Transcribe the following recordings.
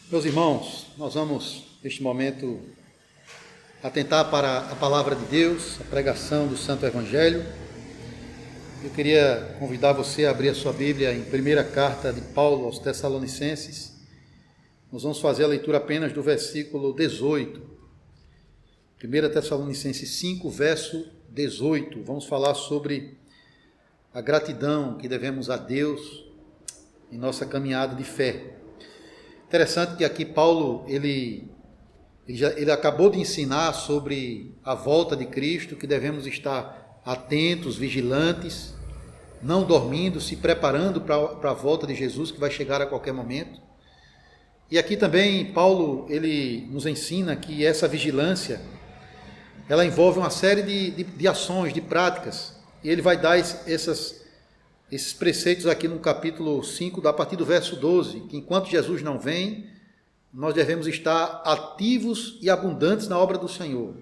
Meus irmãos, nós vamos, neste momento, atentar para a palavra de Deus, a pregação do Santo Evangelho. Eu queria convidar você a abrir a sua Bíblia em primeira carta de Paulo aos Tessalonicenses. Nós vamos fazer a leitura apenas do versículo 18. 1 Tessalonicenses 5, verso 18. Vamos falar sobre a gratidão que devemos a Deus em nossa caminhada de fé. Interessante que aqui Paulo, ele acabou de ensinar sobre a volta de Cristo, que devemos estar atentos, vigilantes, não dormindo, se preparando para a volta de Jesus, que vai chegar a qualquer momento. E aqui também Paulo, ele nos ensina que essa vigilância, ela envolve uma série de ações, de práticas, e ele vai dar esses preceitos aqui no capítulo 5, a partir do verso 12, que enquanto Jesus não vem, nós devemos estar ativos e abundantes na obra do Senhor.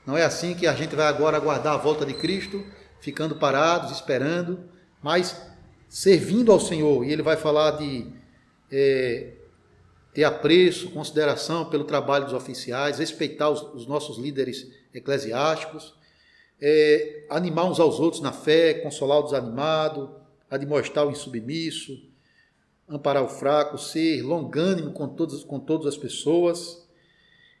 Não é assim que a gente vai agora aguardar a volta de Cristo, ficando parados, esperando, mas servindo ao Senhor. E ele vai falar de ter apreço, consideração pelo trabalho dos oficiais, respeitar os nossos líderes eclesiásticos, animar uns aos outros na fé, consolar o desanimado, admoestar o insubmisso, amparar o fraco, ser longânimo com todas as pessoas.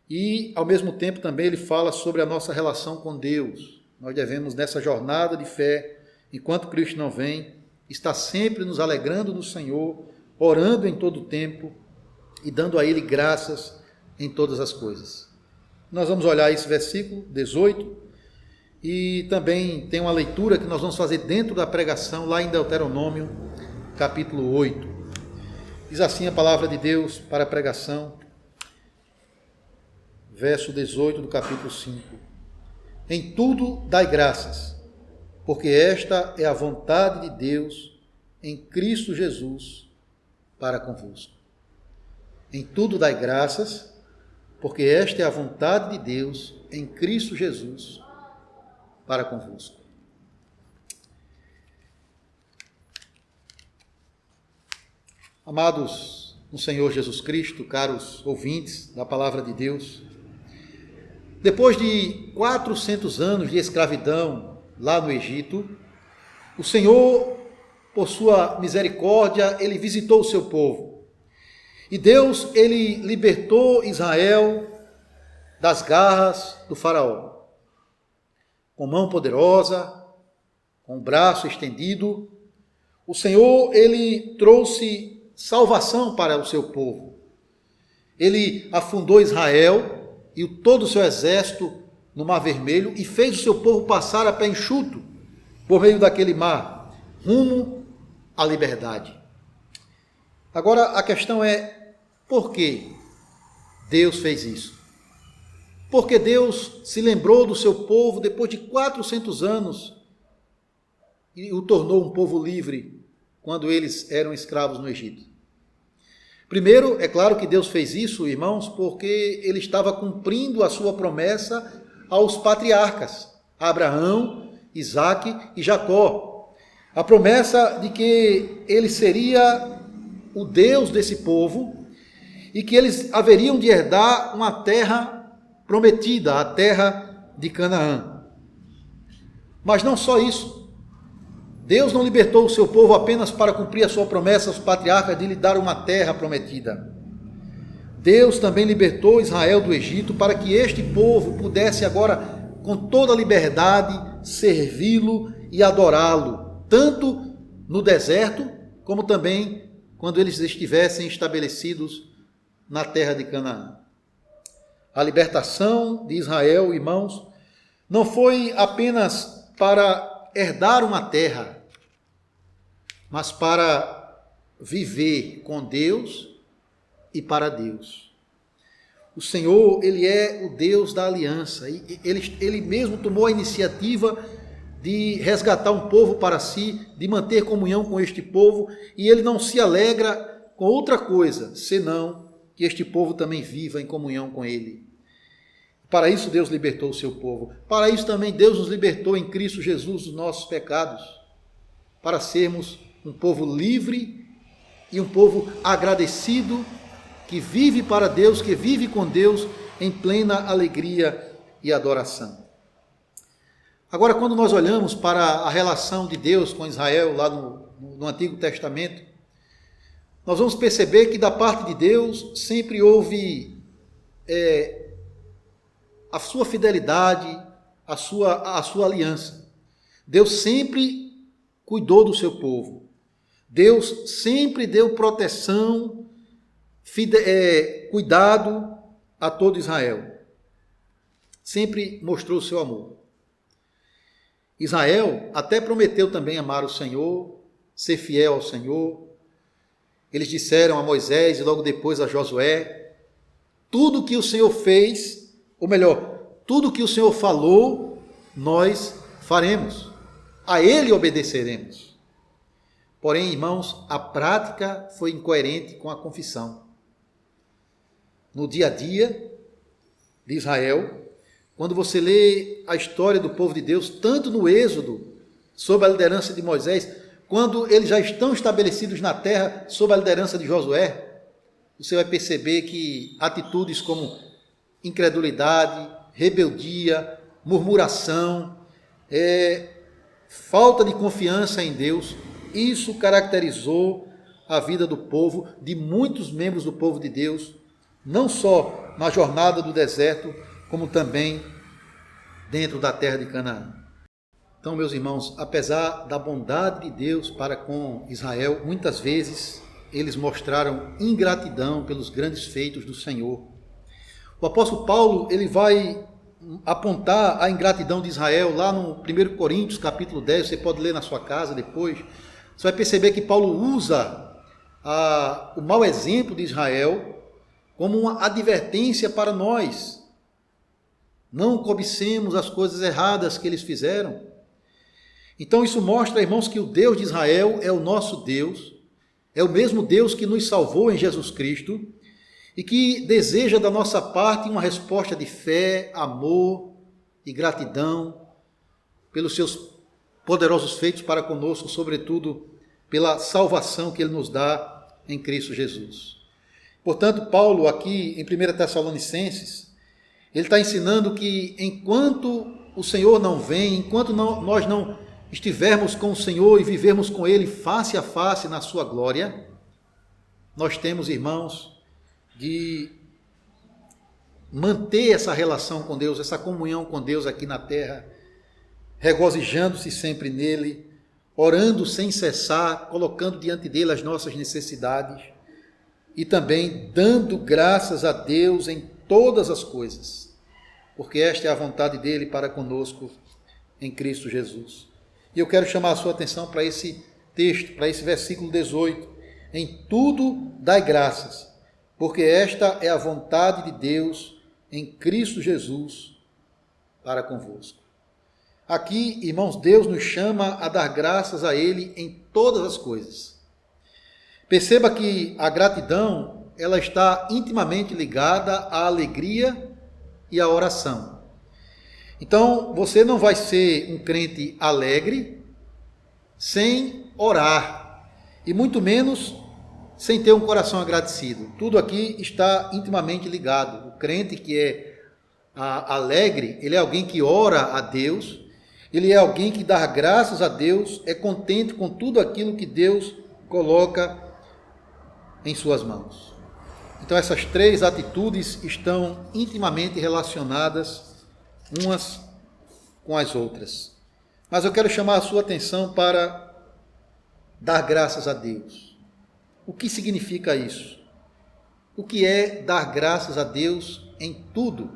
E, ao mesmo tempo, também ele fala sobre a nossa relação com Deus. Nós devemos, nessa jornada de fé, enquanto Cristo não vem, estar sempre nos alegrando no Senhor, orando em todo o tempo e dando a Ele graças em todas as coisas. Nós vamos olhar esse versículo 18, e também tem uma leitura que nós vamos fazer dentro da pregação, lá em Deuteronômio, capítulo 8. Diz assim a palavra de Deus para a pregação, verso 18 do capítulo 5. Em tudo dai graças, porque esta é a vontade de Deus em Cristo Jesus para convosco. Em tudo dai graças, porque esta é a vontade de Deus em Cristo Jesus para convosco. Amados no Senhor Jesus Cristo, caros ouvintes da palavra de Deus, depois de 400 anos de escravidão lá no Egito, o Senhor, por sua misericórdia, ele visitou o seu povo. E Deus, ele libertou Israel das garras do faraó. Com mão poderosa, com o braço estendido, o Senhor, ele trouxe salvação para o seu povo. Ele afundou Israel e todo o seu exército no Mar Vermelho e fez o seu povo passar a pé enxuto por meio daquele mar, rumo à liberdade. Agora a questão é, por que Deus fez isso? Porque Deus se lembrou do seu povo depois de 400 anos e o tornou um povo livre quando eles eram escravos no Egito. Primeiro, é claro que Deus fez isso, irmãos, porque ele estava cumprindo a sua promessa aos patriarcas, Abraão, Isaque e Jacó. A promessa de que ele seria o Deus desse povo e que eles haveriam de herdar uma terra prometida, a terra de Canaã. Mas não só isso. Deus não libertou o seu povo apenas para cumprir a sua promessa aos patriarcas de lhe dar uma terra prometida. Deus também libertou Israel do Egito para que este povo pudesse agora, com toda a liberdade, servi-lo e adorá-lo, tanto no deserto, como também quando eles estivessem estabelecidos na terra de Canaã. A libertação de Israel, irmãos, não foi apenas para herdar uma terra, mas para viver com Deus e para Deus. O Senhor, ele é o Deus da aliança. Ele mesmo tomou a iniciativa de resgatar um povo para si, de manter comunhão com este povo, e ele não se alegra com outra coisa, senão que este povo também viva em comunhão com ele. Para isso Deus libertou o seu povo. Para isso também Deus nos libertou em Cristo Jesus dos nossos pecados, para sermos um povo livre e um povo agradecido que vive para Deus, que vive com Deus em plena alegria e adoração. Agora, quando nós olhamos para a relação de Deus com Israel lá no Antigo Testamento, nós vamos perceber que da parte de Deus sempre houve a sua fidelidade, a sua aliança. Deus sempre cuidou do seu povo. Deus sempre deu proteção, cuidado a todo Israel. Sempre mostrou o seu amor. Israel até prometeu também amar o Senhor, ser fiel ao Senhor. Eles disseram a Moisés e logo depois a Josué, tudo que o Senhor fez, ou melhor, tudo que o Senhor falou, nós faremos. A Ele obedeceremos. Porém, irmãos, a prática foi incoerente com a confissão. No dia a dia de Israel, quando você lê a história do povo de Deus, tanto no Êxodo, sob a liderança de Moisés, quando eles já estão estabelecidos na terra, sob a liderança de Josué, você vai perceber que atitudes como incredulidade, rebeldia, murmuração, falta de confiança em Deus, isso caracterizou a vida do povo, de muitos membros do povo de Deus, não só na jornada do deserto, como também dentro da terra de Canaã. Então, meus irmãos, apesar da bondade de Deus para com Israel, muitas vezes eles mostraram ingratidão pelos grandes feitos do Senhor. O apóstolo Paulo, ele vai apontar a ingratidão de Israel lá no 1 Coríntios, capítulo 10, você pode ler na sua casa depois. Você vai perceber que Paulo usa o mau exemplo de Israel como uma advertência para nós. Não cobicemos as coisas erradas que eles fizeram. Então isso mostra, irmãos, que o Deus de Israel é o nosso Deus, é o mesmo Deus que nos salvou em Jesus Cristo e que deseja da nossa parte uma resposta de fé, amor e gratidão pelos seus poderosos feitos para conosco, sobretudo pela salvação que Ele nos dá em Cristo Jesus. Portanto, Paulo aqui em 1 Tessalonicenses, ele está ensinando que enquanto o Senhor não vem, enquanto nós não estivermos com o Senhor e vivermos com Ele face a face na sua glória, nós temos, irmãos, de manter essa relação com Deus, essa comunhão com Deus aqui na terra, regozijando-se sempre nele, orando sem cessar, colocando diante dele as nossas necessidades e também dando graças a Deus em todas as coisas, porque esta é a vontade dele para conosco em Cristo Jesus. E eu quero chamar a sua atenção para esse texto, para esse versículo 18. Em tudo dai graças, porque esta é a vontade de Deus em Cristo Jesus para convosco. Aqui, irmãos, Deus nos chama a dar graças a Ele em todas as coisas. Perceba que a gratidão, ela está intimamente ligada à alegria e à oração. Então, você não vai ser um crente alegre sem orar, e muito menos sem ter um coração agradecido. Tudo aqui está intimamente ligado. O crente que é alegre, ele é alguém que ora a Deus, ele é alguém que dá graças a Deus, é contente com tudo aquilo que Deus coloca em suas mãos. Então essas três atitudes estão intimamente relacionadas umas com as outras. Mas eu quero chamar a sua atenção para dar graças a Deus. O que significa isso? O que é dar graças a Deus em tudo,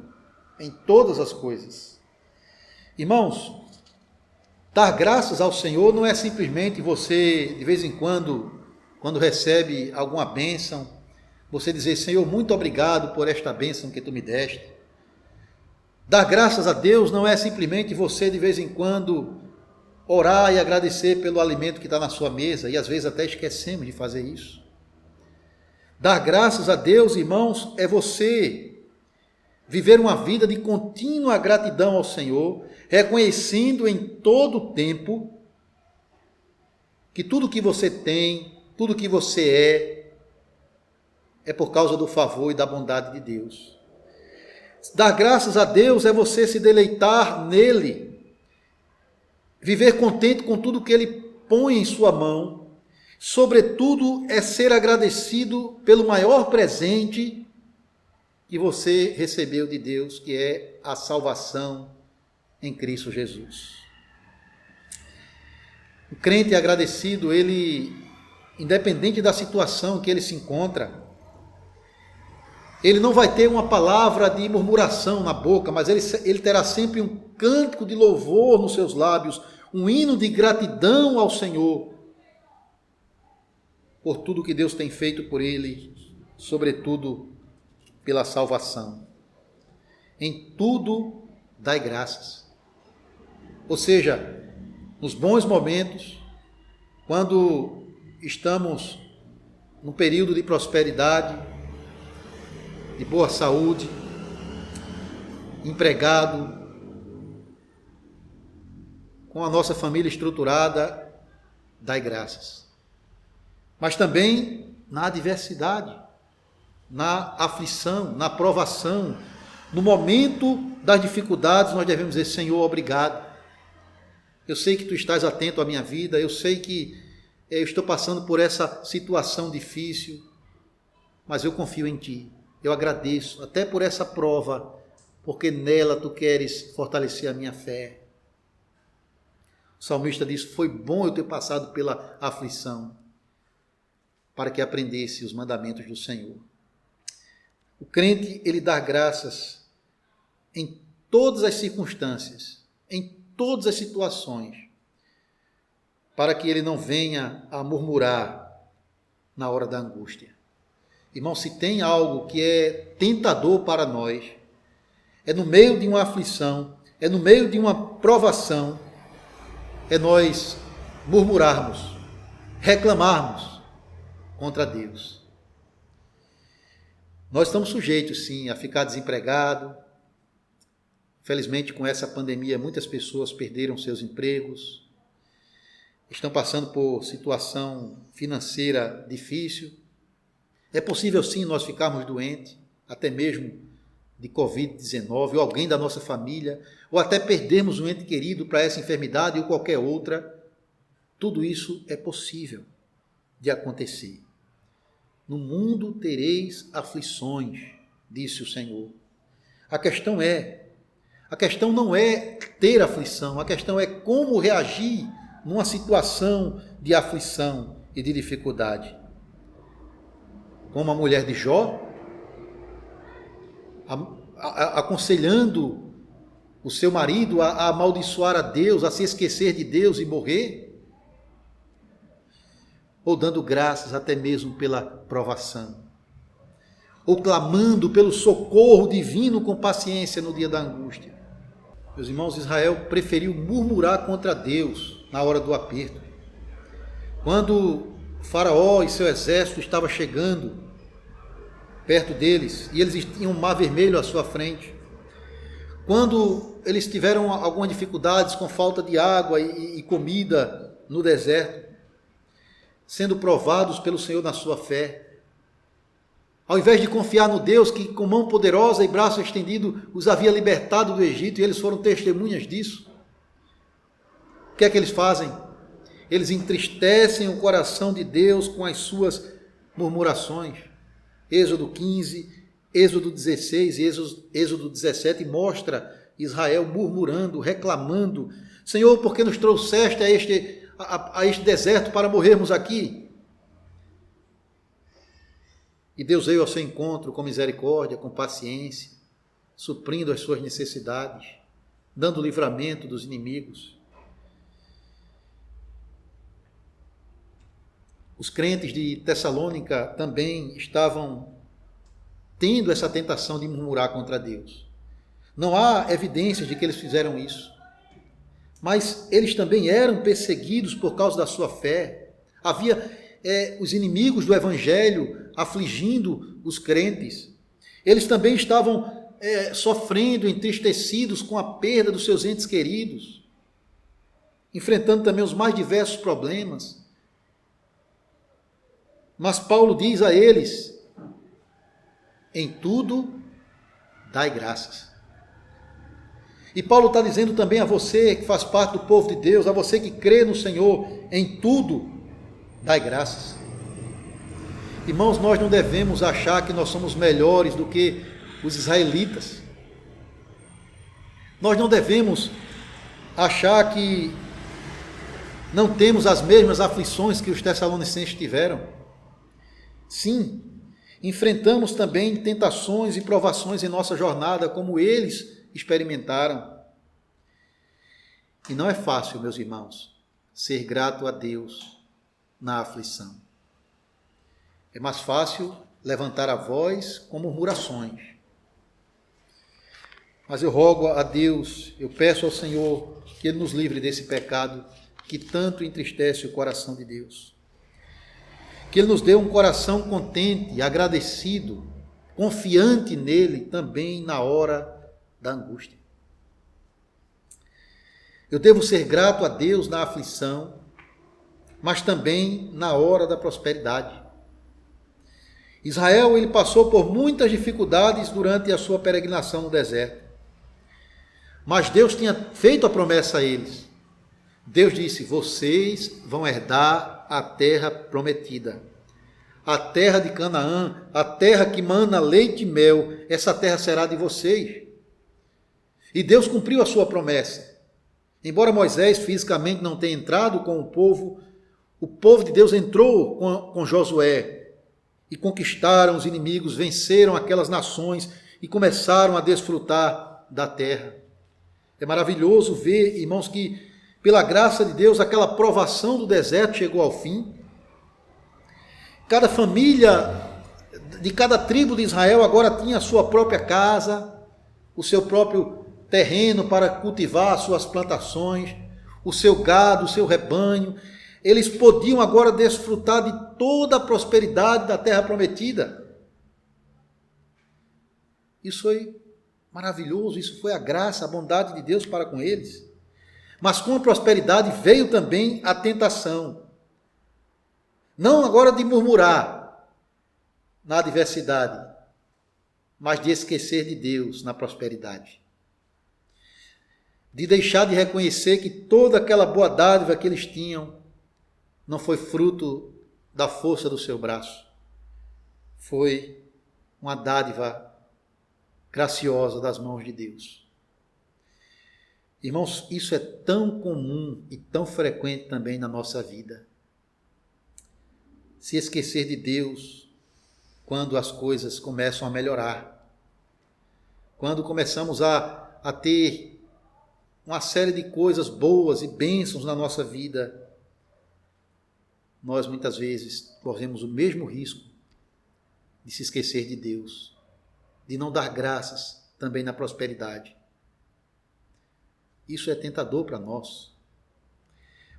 em todas as coisas? Irmãos, dar graças ao Senhor não é simplesmente você, de vez em quando recebe alguma bênção, você dizer, Senhor, muito obrigado por esta bênção que tu me deste. Dar graças a Deus não é simplesmente você, de vez em quando, orar e agradecer pelo alimento que está na sua mesa, e às vezes até esquecemos de fazer isso. Dar graças a Deus, irmãos, é você viver uma vida de contínua gratidão ao Senhor, reconhecendo em todo o tempo que tudo que você tem, tudo que você é por causa do favor e da bondade de Deus. Dar graças a Deus é você se deleitar nele, viver contente com tudo que ele põe em sua mão. Sobretudo, é ser agradecido pelo maior presente que você recebeu de Deus, que é a salvação em Cristo Jesus. O crente agradecido, ele, independente da situação que ele se encontra, ele não vai ter uma palavra de murmuração na boca, mas ele terá sempre um cântico de louvor nos seus lábios, um hino de gratidão ao Senhor, por tudo que Deus tem feito por ele, sobretudo pela salvação. Em tudo, dai graças. Ou seja, nos bons momentos, quando estamos num período de prosperidade, de boa saúde, empregado, com a nossa família estruturada, dai graças. Mas também na adversidade, na aflição, na provação, no momento das dificuldades, nós devemos dizer: Senhor, obrigado. Eu sei que Tu estás atento à minha vida, eu sei que eu estou passando por essa situação difícil, mas eu confio em Ti. Eu agradeço até por essa prova, porque nela Tu queres fortalecer a minha fé. O salmista diz: foi bom eu ter passado pela aflição, para que aprendesse os mandamentos do Senhor. O crente, ele dá graças em todas as circunstâncias, em todas as situações, para que ele não venha a murmurar na hora da angústia. Irmão, se tem algo que é tentador para nós, é no meio de uma aflição, é no meio de uma provação, é nós murmurarmos, reclamarmos contra Deus. Nós estamos sujeitos, sim, a ficar desempregado. Felizmente, com essa pandemia, muitas pessoas perderam seus empregos, estão passando por situação financeira difícil. É possível, sim, nós ficarmos doentes, até mesmo de Covid-19, ou alguém da nossa família, ou até perdermos um ente querido para essa enfermidade ou qualquer outra. Tudo isso é possível de acontecer. No mundo tereis aflições, disse o Senhor. A questão não é ter aflição, a questão é como reagir numa situação de aflição e de dificuldade. Como a mulher de Jó, aconselhando o seu marido a amaldiçoar a Deus, a se esquecer de Deus e morrer, ou dando graças até mesmo pela provação, ou clamando pelo socorro divino com paciência no dia da angústia. Meus irmãos, Israel preferiu murmurar contra Deus na hora do aperto. Quando Faraó e seu exército estavam chegando perto deles, e eles tinham um mar vermelho à sua frente, quando eles tiveram algumas dificuldades com falta de água e comida no deserto, sendo provados pelo Senhor na sua fé, ao invés de confiar no Deus que com mão poderosa e braço estendido os havia libertado do Egito, e eles foram testemunhas disso, o que é que eles fazem? Eles entristecem o coração de Deus com as suas murmurações. Êxodo 15, Êxodo 16 e Êxodo 17 mostra Israel murmurando, reclamando: Senhor, por que nos trouxeste a este deserto para morrermos aqui? E Deus veio ao seu encontro com misericórdia, com paciência, suprindo as suas necessidades, dando livramento dos inimigos. Os crentes de Tessalônica também estavam tendo essa tentação de murmurar contra Deus. Não há evidências de que eles fizeram isso. Mas eles também eram perseguidos por causa da sua fé. Havia os inimigos do Evangelho afligindo os crentes. Eles também estavam sofrendo, entristecidos com a perda dos seus entes queridos, enfrentando também os mais diversos problemas. Mas Paulo diz a eles em tudo dai graças. E Paulo está dizendo também a você que faz parte do povo de Deus, a você que crê no Senhor, em tudo dai graças. Irmãos, nós não devemos achar que nós somos melhores do que os israelitas. Nós não devemos achar que não temos as mesmas aflições que os tessalonicenses tiveram. Sim, enfrentamos também tentações e provações em nossa jornada, como eles experimentaram. E não é fácil, meus irmãos, ser grato a Deus na aflição. É mais fácil levantar a voz com murmurações. Mas eu rogo a Deus, eu peço ao Senhor que Ele nos livre desse pecado que tanto entristece o coração de Deus. Que Ele nos dê um coração contente, agradecido, confiante nele também na hora da angústia. Eu devo ser grato a Deus na aflição, mas também na hora da prosperidade. Israel, ele passou por muitas dificuldades durante a sua peregrinação no deserto. Mas Deus tinha feito a promessa a eles. Deus disse: vocês vão herdar a terra prometida. A terra de Canaã, a terra que mana leite e mel, essa terra será de vocês. E Deus cumpriu a sua promessa. Embora Moisés fisicamente não tenha entrado com o povo de Deus entrou com Josué e conquistaram os inimigos, venceram aquelas nações e começaram a desfrutar da terra. É maravilhoso ver, irmãos, que pela graça de Deus aquela provação do deserto chegou ao fim. Cada família de cada tribo de Israel agora tinha a sua própria casa, o seu próprio terreno para cultivar suas plantações, o seu gado, o seu rebanho. Eles podiam agora desfrutar de toda a prosperidade da terra prometida. Isso foi maravilhoso, isso foi a graça, a bondade de Deus para com eles. Mas com a prosperidade veio também a tentação. Não agora de murmurar na adversidade, mas de esquecer de Deus na prosperidade. De deixar de reconhecer que toda aquela boa dádiva que eles tinham não foi fruto da força do seu braço. Foi uma dádiva graciosa das mãos de Deus. Irmãos, isso é tão comum e tão frequente também na nossa vida. Se esquecer de Deus quando as coisas começam a melhorar. Quando começamos a ter uma série de coisas boas e bênçãos na nossa vida, nós muitas vezes corremos o mesmo risco de se esquecer de Deus, de não dar graças também na prosperidade. Isso é tentador para nós.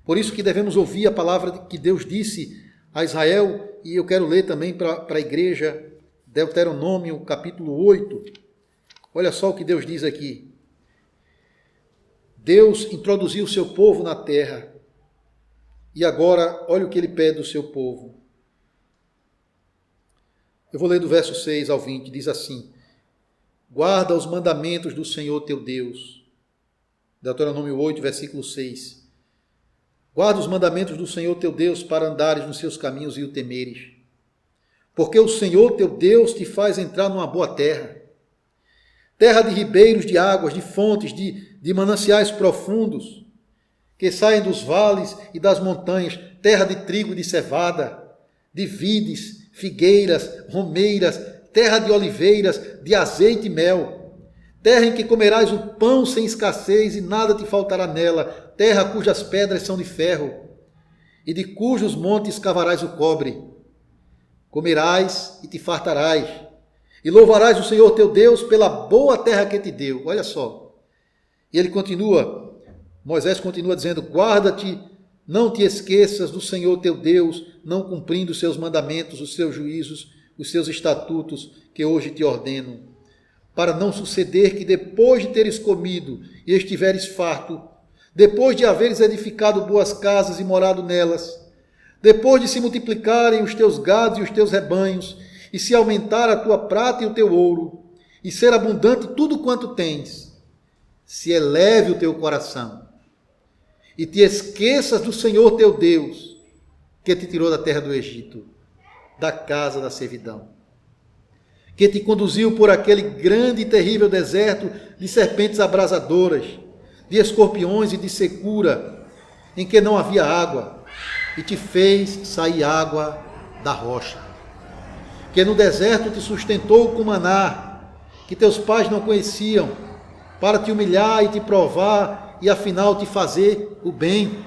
Por isso que devemos ouvir a palavra que Deus disse a Israel, e eu quero ler também para a igreja, Deuteronômio capítulo 8. Olha só o que Deus diz aqui. Deus introduziu o seu povo na terra, e agora olha o que ele pede do seu povo. Eu vou ler do verso 6 ao 20, diz assim: guarda os mandamentos do Senhor teu Deus. Deuteronômio 8, versículo 6. Guarda os mandamentos do Senhor teu Deus para andares nos seus caminhos e o temeres. Porque o Senhor teu Deus te faz entrar numa boa terra, terra de ribeiros de águas, de fontes, de mananciais profundos, que saem dos vales e das montanhas, terra de trigo e de cevada, de vides, figueiras, romeiras, terra de oliveiras, de azeite e mel, terra em que comerás o pão sem escassez e nada te faltará nela, terra cujas pedras são de ferro e de cujos montes cavarás o cobre. Comerás e te fartarás e louvarás o Senhor teu Deus pela boa terra que te deu. Olha só. E ele continua, Moisés continua dizendo: guarda-te, não te esqueças do Senhor teu Deus, não cumprindo os seus mandamentos, os seus juízos, os seus estatutos que hoje te ordeno, para não suceder que depois de teres comido e estiveres farto, depois de haveres edificado boas casas e morado nelas, depois de se multiplicarem os teus gados e os teus rebanhos, e se aumentar a tua prata e o teu ouro, e ser abundante tudo quanto tens, se eleve o teu coração, e te esqueças do Senhor teu Deus, que te tirou da terra do Egito, da casa da servidão, que te conduziu por aquele grande e terrível deserto de serpentes abrasadoras, de escorpiões e de secura, em que não havia água, e te fez sair água da rocha, que no deserto te sustentou com maná, que teus pais não conheciam, para te humilhar e te provar, e afinal te fazer o bem.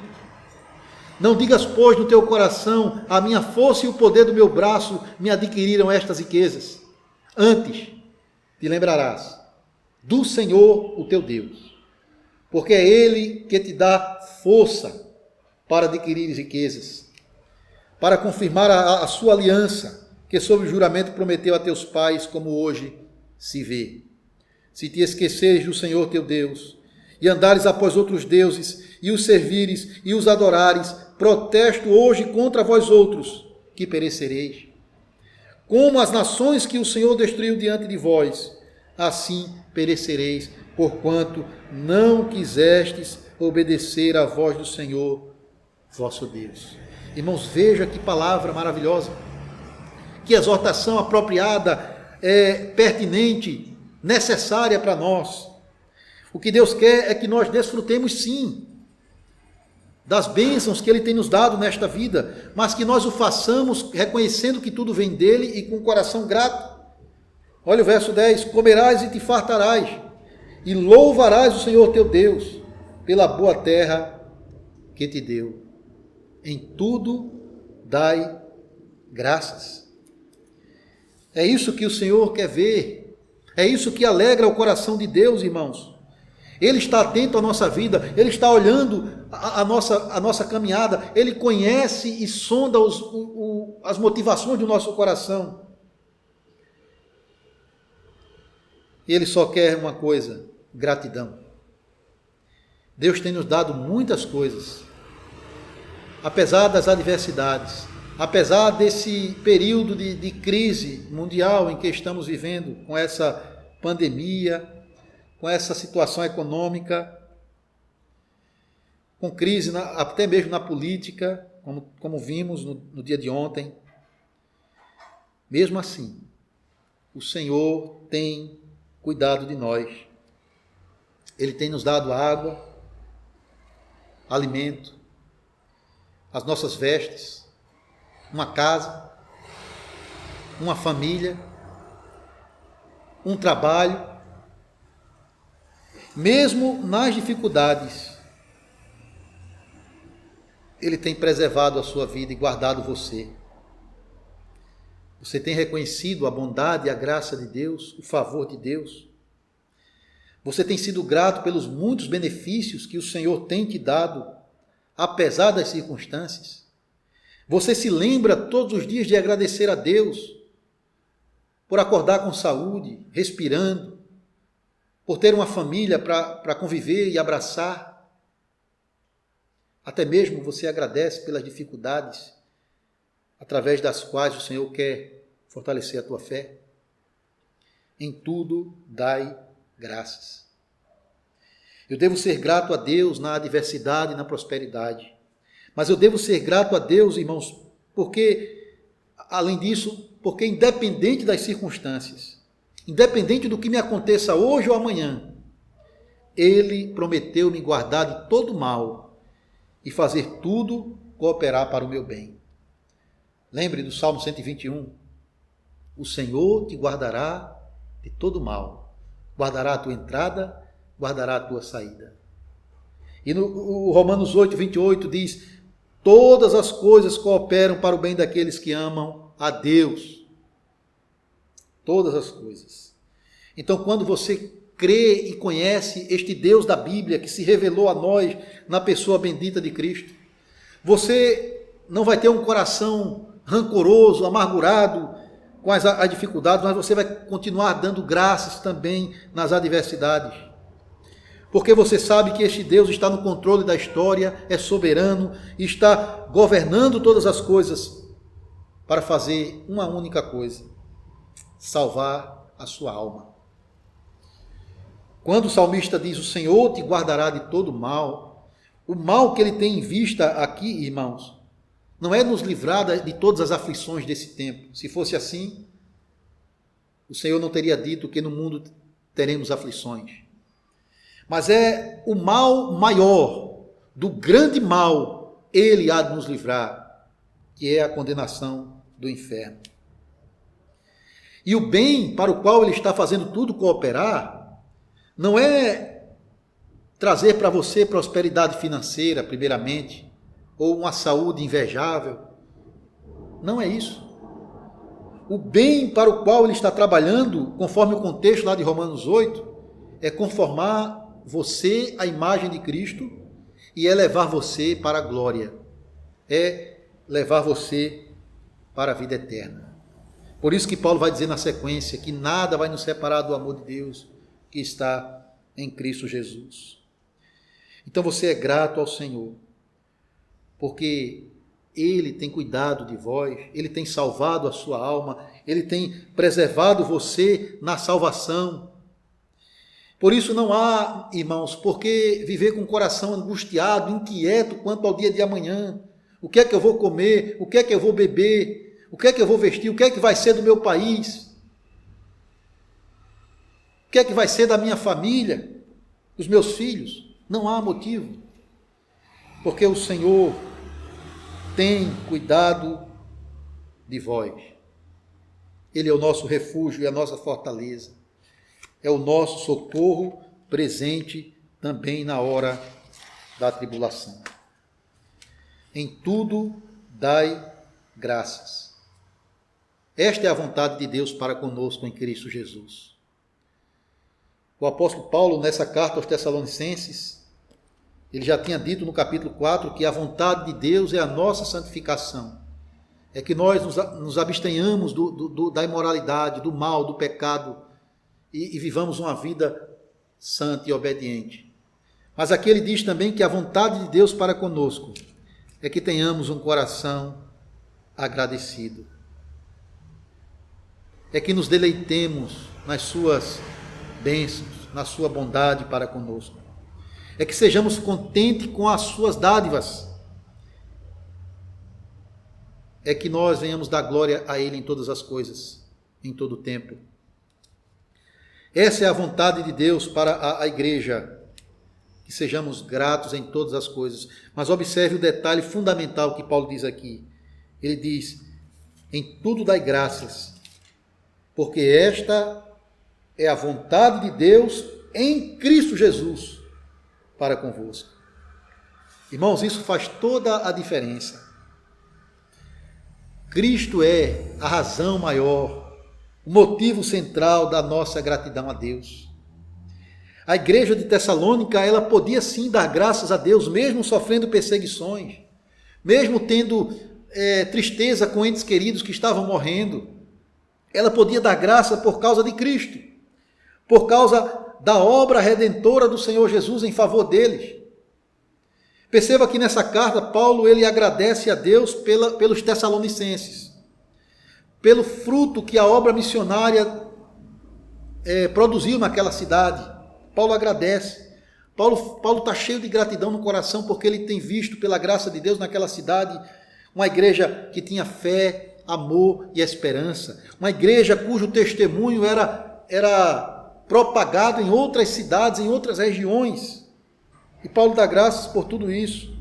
Não digas, pois, no teu coração, a minha força e o poder do meu braço me adquiriram estas riquezas. Antes te lembrarás do Senhor, o teu Deus, porque é Ele que te dá força para adquirir riquezas, para confirmar a sua aliança, que sob juramento prometeu a teus pais, como hoje se vê. Se te esqueceres do Senhor teu Deus, e andares após outros deuses, e os servires, e os adorares, protesto hoje contra vós outros, que perecereis. Como as nações que o Senhor destruiu diante de vós, assim perecereis, porquanto não quisestes obedecer à voz do Senhor, vosso Deus. Irmãos, veja que palavra maravilhosa, que exortação apropriada, pertinente, necessária para nós. O que Deus quer é que nós desfrutemos sim das bênçãos que Ele tem nos dado nesta vida, mas que nós o façamos reconhecendo que tudo vem dEle e com o coração grato. Olha o verso 10, comerás e te fartarás, e louvarás o Senhor teu Deus pela boa terra que te deu. Em tudo dai graças. É isso que o Senhor quer ver, é isso que alegra o coração de Deus, irmãos. Ele está atento à nossa vida, Ele está olhando a nossa caminhada, Ele conhece e sonda as motivações do nosso coração. Ele só quer uma coisa, gratidão. Deus tem nos dado muitas coisas, apesar das adversidades, apesar desse período de crise mundial em que estamos vivendo, com essa pandemia, com essa situação econômica, com crise até mesmo na política, como vimos no dia de ontem. Mesmo assim, o Senhor tem cuidado de nós. Ele tem nos dado água, alimento, as nossas vestes, uma casa, uma família, um trabalho. Mesmo nas dificuldades, Ele tem preservado a sua vida e guardado você. Você tem reconhecido a bondade e a graça de Deus, o favor de Deus. Você tem sido grato pelos muitos benefícios que o Senhor tem te dado, apesar das circunstâncias. Você se lembra todos os dias de agradecer a Deus por acordar com saúde, respirando, por ter uma família para conviver e abraçar. Até mesmo você agradece pelas dificuldades através das quais o Senhor quer fortalecer a tua fé. Em tudo dai graças. Eu devo ser grato a Deus na adversidade e na prosperidade. Mas eu devo ser grato a Deus, irmãos, porque, além disso, porque independente das circunstâncias, independente do que me aconteça hoje ou amanhã, Ele prometeu me guardar de todo mal e fazer tudo cooperar para o meu bem. Lembre do Salmo 121. O Senhor te guardará de todo mal. Guardará a tua entrada, guardará a tua saída. E no Romanos 8, 28 diz, todas as coisas cooperam para o bem daqueles que amam a Deus. Todas as coisas. Então, quando você crê e conhece este Deus da Bíblia que se revelou a nós na pessoa bendita de Cristo, você não vai ter um coração rancoroso, amargurado com as dificuldades, mas você vai continuar dando graças também nas adversidades. Porque você sabe que este Deus está no controle da história, é soberano e está governando todas as coisas para fazer uma única coisa: salvar a sua alma. Quando o salmista diz, o Senhor te guardará de todo mal, o mal que ele tem em vista aqui, irmãos, não é nos livrar de todas as aflições desse tempo. Se fosse assim, o Senhor não teria dito que no mundo teremos aflições. Mas é o mal maior, do grande mal, ele há de nos livrar, que é a condenação do inferno. E o bem para o qual ele está fazendo tudo cooperar, não é trazer para você prosperidade financeira, primeiramente, ou uma saúde invejável. Não é isso. O bem para o qual ele está trabalhando, conforme o contexto lá de Romanos 8, é conformar você à imagem de Cristo e é levar você para a glória. É levar você para a vida eterna. Por isso que Paulo vai dizer na sequência que nada vai nos separar do amor de Deus que está em Cristo Jesus. Então você é grato ao Senhor, porque Ele tem cuidado de vós, Ele tem salvado a sua alma, Ele tem preservado você na salvação. Por isso não há, irmãos, por que viver com o coração angustiado, inquieto quanto ao dia de amanhã. O que é que eu vou comer? O que é que eu vou beber? O que é que eu vou vestir? O que é que vai ser do meu país? O que é que vai ser da minha família? Dos meus filhos? Não há motivo. Porque o Senhor tem cuidado de vós. Ele é o nosso refúgio e a nossa fortaleza. É o nosso socorro presente também na hora da tribulação. Em tudo dai graças. Esta é a vontade de Deus para conosco em Cristo Jesus. O apóstolo Paulo, nessa carta aos Tessalonicenses, ele já tinha dito no capítulo 4 que a vontade de Deus é a nossa santificação. É que nós nos abstenhamos da imoralidade, do mal, do pecado e vivamos uma vida santa e obediente. Mas aqui ele diz também que a vontade de Deus para conosco é que tenhamos um coração agradecido. É que nos deleitemos nas suas bênçãos, na sua bondade para conosco. É que sejamos contentes com as suas dádivas. É que nós venhamos dar glória a Ele em todas as coisas, em todo o tempo. Essa é a vontade de Deus para a igreja, que sejamos gratos em todas as coisas. Mas observe o detalhe fundamental que Paulo diz aqui. Ele diz, em tudo dai graças, porque esta é a vontade de Deus em Cristo Jesus para convosco. Irmãos, isso faz toda a diferença. Cristo é a razão maior, o motivo central da nossa gratidão a Deus. A igreja de Tessalônica, ela podia sim dar graças a Deus, mesmo sofrendo perseguições, mesmo tendo tristeza com entes queridos que estavam morrendo. Ela podia dar graça por causa de Cristo, por causa da obra redentora do Senhor Jesus em favor deles. Perceba que nessa carta, Paulo ele agradece a Deus pelos Tessalonicenses, pelo fruto que a obra missionária produziu naquela cidade. Paulo agradece. Paulo está cheio de gratidão no coração porque ele tem visto pela graça de Deus naquela cidade uma igreja que tinha fé, amor e esperança. Uma igreja cujo testemunho era propagado em outras cidades, em outras regiões. E Paulo dá graças por tudo isso.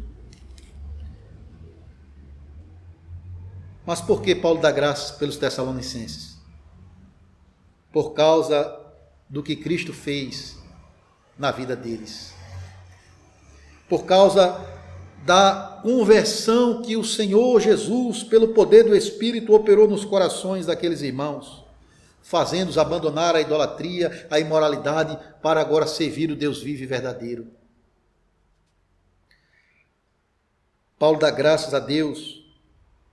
Mas por que Paulo dá graças pelos Tessalonicenses? Por causa do que Cristo fez na vida deles. Por causa da conversão que o Senhor Jesus, pelo poder do Espírito, operou nos corações daqueles irmãos, fazendo-os abandonar a idolatria, a imoralidade, para agora servir o Deus vivo e verdadeiro. Paulo dá graças a Deus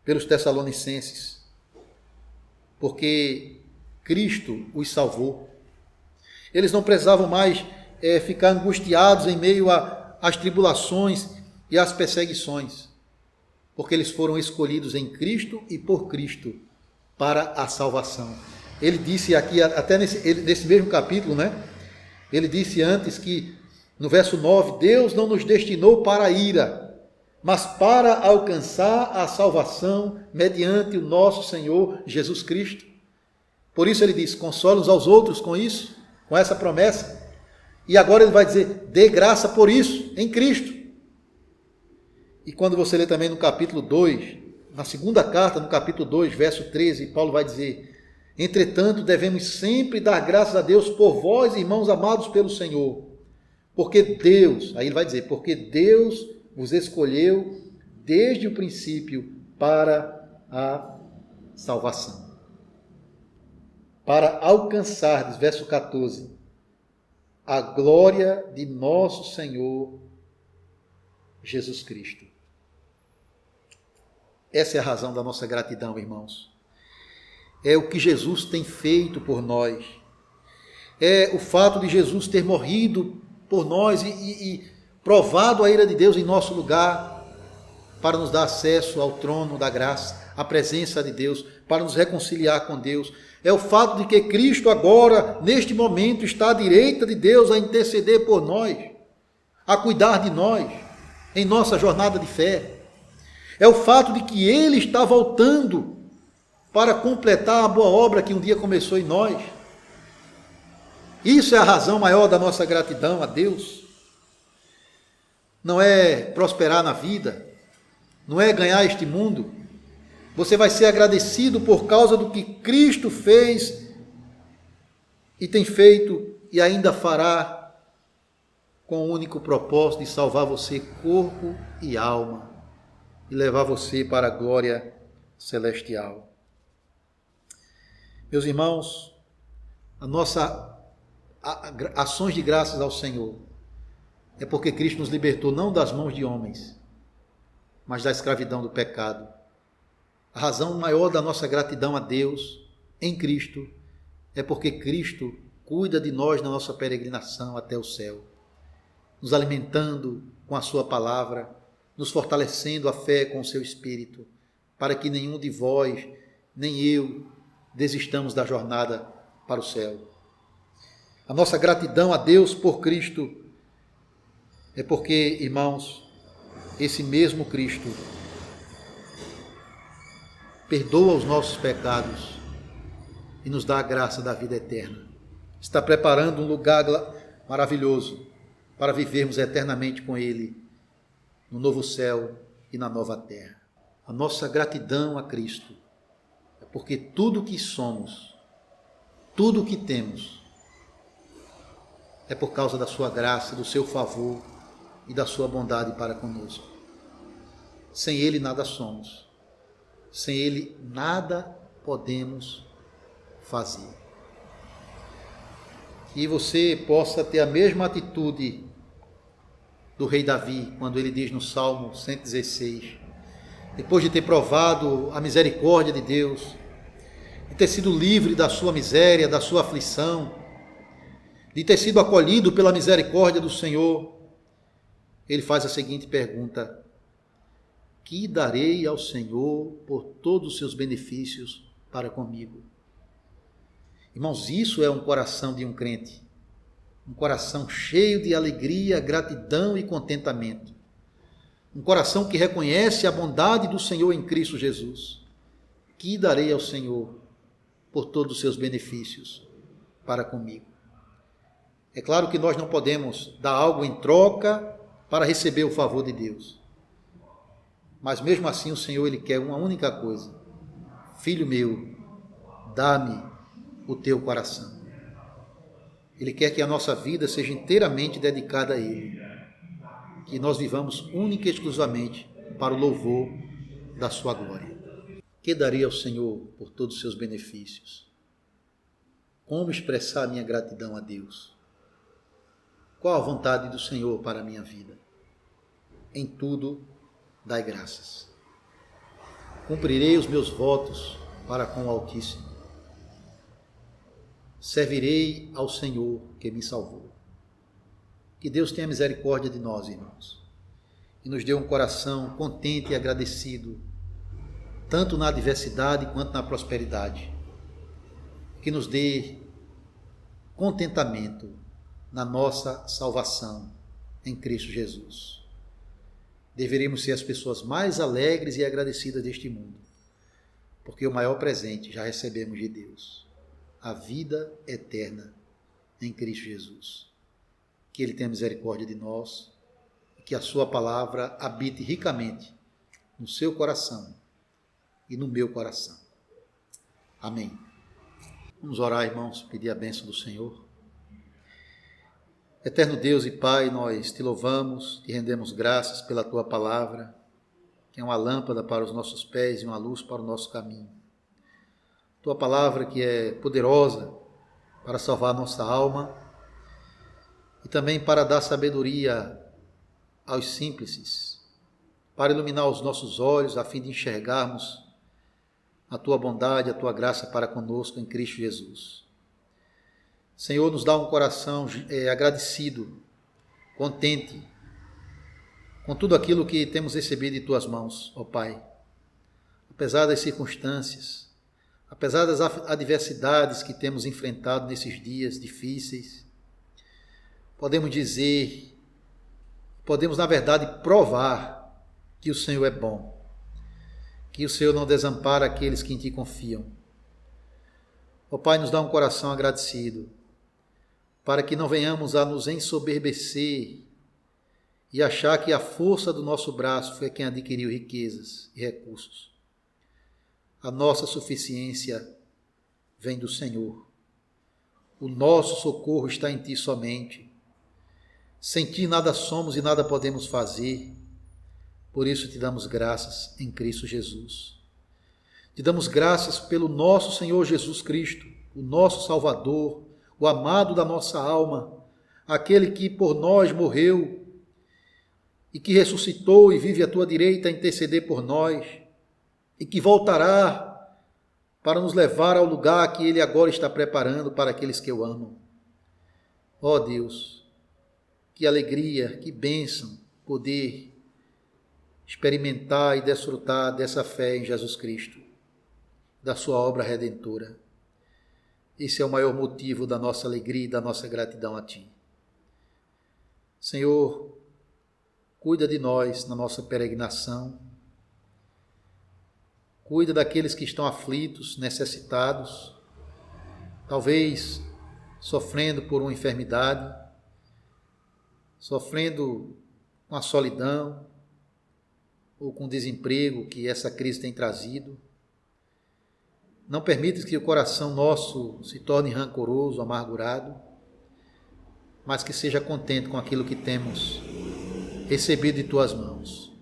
pelos Tessalonicenses, porque Cristo os salvou. Eles não precisavam mais ficar angustiados em meio às tribulações e às perseguições, porque eles foram escolhidos em Cristo e por Cristo para a salvação. Ele disse aqui, até nesse mesmo capítulo, né? Ele disse antes que, no verso 9, Deus não nos destinou para a ira, mas para alcançar a salvação mediante o nosso Senhor Jesus Cristo. Por isso ele diz, console uns aos outros com isso, com essa promessa. E agora ele vai dizer, dê graça por isso, em Cristo. E quando você lê também no capítulo 2, na segunda carta, no capítulo 2, verso 13, Paulo vai dizer, entretanto, devemos sempre dar graças a Deus por vós, irmãos amados pelo Senhor, porque Deus, aí ele vai dizer, porque Deus vos escolheu desde o princípio para a salvação. Para alcançar, verso 14, a glória de nosso Senhor Jesus Cristo. Essa é a razão da nossa gratidão, irmãos. É o que Jesus tem feito por nós. É o fato de Jesus ter morrido por nós e provado a ira de Deus em nosso lugar para nos dar acesso ao trono da graça, à presença de Deus, para nos reconciliar com Deus. É o fato de que Cristo agora, neste momento, está à direita de Deus a interceder por nós, a cuidar de nós, em nossa jornada de fé. É o fato de que Ele está voltando para completar a boa obra que um dia começou em nós. Isso é a razão maior da nossa gratidão a Deus. Não é prosperar na vida, não é ganhar este mundo. Você vai ser agradecido por causa do que Cristo fez e tem feito e ainda fará, com o único propósito de salvar você corpo e alma e levar você para a glória celestial. Meus irmãos, a nossa ações de graças ao Senhor é porque Cristo nos libertou não das mãos de homens, mas da escravidão do pecado. A razão maior da nossa gratidão a Deus em Cristo é porque Cristo cuida de nós na nossa peregrinação até o céu, nos alimentando com a sua palavra, nos fortalecendo a fé com o seu Espírito, para que nenhum de vós, nem eu, desistamos da jornada para o céu. A nossa gratidão a Deus por Cristo é porque, irmãos, esse mesmo Cristo perdoa os nossos pecados e nos dá a graça da vida eterna. Está preparando um lugar maravilhoso para vivermos eternamente com Ele, no novo céu e na nova terra. A nossa gratidão a Cristo é porque tudo o que somos, tudo o que temos, é por causa da sua graça, do seu favor e da sua bondade para conosco. Sem Ele nada somos. Sem Ele nada podemos fazer. Que você possa ter a mesma atitude do rei Davi, quando ele diz no Salmo 116, depois de ter provado a misericórdia de Deus, de ter sido livre da sua miséria, da sua aflição, de ter sido acolhido pela misericórdia do Senhor, ele faz a seguinte pergunta: que darei ao Senhor por todos os seus benefícios para comigo? Irmãos, isso é um coração de um crente, um coração cheio de alegria, gratidão e contentamento, um coração que reconhece a bondade do Senhor em Cristo Jesus. Que darei ao Senhor por todos os seus benefícios para comigo? É claro que nós não podemos dar algo em troca para receber o favor de Deus. Mas mesmo assim o Senhor, Ele quer uma única coisa: filho meu, dá-me o teu coração. Ele quer que a nossa vida seja inteiramente dedicada a Ele, que nós vivamos única e exclusivamente para o louvor da sua glória. Que darei ao Senhor por todos os seus benefícios? Como expressar a minha gratidão a Deus? Qual a vontade do Senhor para a minha vida? Em tudo, dai graças. Cumprirei os meus votos para com o Altíssimo. Servirei ao Senhor que me salvou. Que Deus tenha misericórdia de nós, irmãos, e nos dê um coração contente e agradecido, tanto na adversidade quanto na prosperidade. que nos dê contentamento na nossa salvação em Cristo Jesus. Deveríamos ser as pessoas mais alegres e agradecidas deste mundo, porque o maior presente já recebemos de Deus, a vida eterna em Cristo Jesus. Que Ele tenha misericórdia de nós e que a sua palavra habite ricamente no seu coração e no meu coração. Amém. Vamos orar, irmãos, pedir a bênção do Senhor. Eterno Deus e Pai, nós te louvamos, te rendemos graças pela tua palavra, que é uma lâmpada para os nossos pés e uma luz para o nosso caminho. Tua palavra que é poderosa para salvar nossa alma e também para dar sabedoria aos simples, para iluminar os nossos olhos a fim de enxergarmos a tua bondade, a tua graça para conosco em Cristo Jesus. Senhor, nos dá um coração agradecido, contente com tudo aquilo que temos recebido de tuas mãos, ó Pai. Apesar das circunstâncias, apesar das adversidades que temos enfrentado nesses dias difíceis, podemos dizer, podemos na verdade provar que o Senhor é bom, que o Senhor não desampara aqueles que em Ti confiam. Ó Pai, nos dá um coração agradecido, para que não venhamos a nos ensoberbecer e achar que a força do nosso braço foi quem adquiriu riquezas e recursos. A nossa suficiência vem do Senhor. O nosso socorro está em Ti somente. Sem Ti nada somos e nada podemos fazer. Por isso te damos graças em Cristo Jesus. Te damos graças pelo nosso Senhor Jesus Cristo, o nosso Salvador, o amado da nossa alma, aquele que por nós morreu e que ressuscitou e vive à tua direita a interceder por nós e que voltará para nos levar ao lugar que Ele agora está preparando para aqueles que o amam. Ó Deus, que alegria, que bênção poder experimentar e desfrutar dessa fé em Jesus Cristo, da sua obra redentora. Esse é o maior motivo da nossa alegria e da nossa gratidão a Ti. Senhor, cuida de nós na nossa peregrinação. Cuida daqueles que estão aflitos, necessitados, talvez sofrendo por uma enfermidade, sofrendo com a solidão ou com o desemprego que essa crise tem trazido. Não permita que o coração nosso se torne rancoroso, amargurado, mas que seja contente com aquilo que temos recebido de Tuas mãos.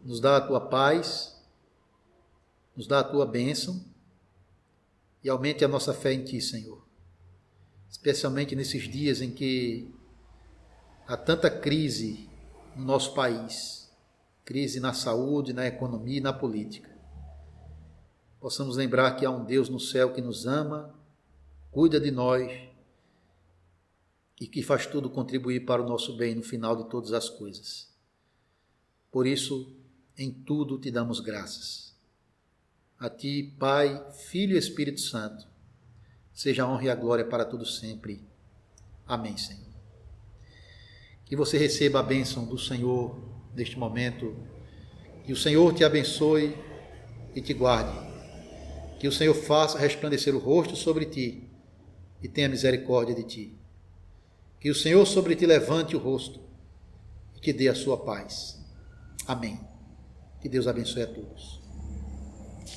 Nos dá a Tua paz, nos dá a Tua bênção e aumente a nossa fé em Ti, Senhor. Especialmente nesses dias em que há tanta crise no nosso país, crise na saúde, na economia e na política. Possamos lembrar que há um Deus no céu que nos ama, cuida de nós e que faz tudo contribuir para o nosso bem no final de todas as coisas. Por isso, em tudo te damos graças. A Ti, Pai, Filho e Espírito Santo, seja a honra e a glória para todos sempre. Amém, Senhor. Que você receba a bênção do Senhor neste momento, que o Senhor te abençoe e te guarde. Que o Senhor faça resplandecer o rosto sobre ti e tenha misericórdia de ti. Que o Senhor sobre ti levante o rosto e te dê a sua paz. Amém. Que Deus abençoe a todos.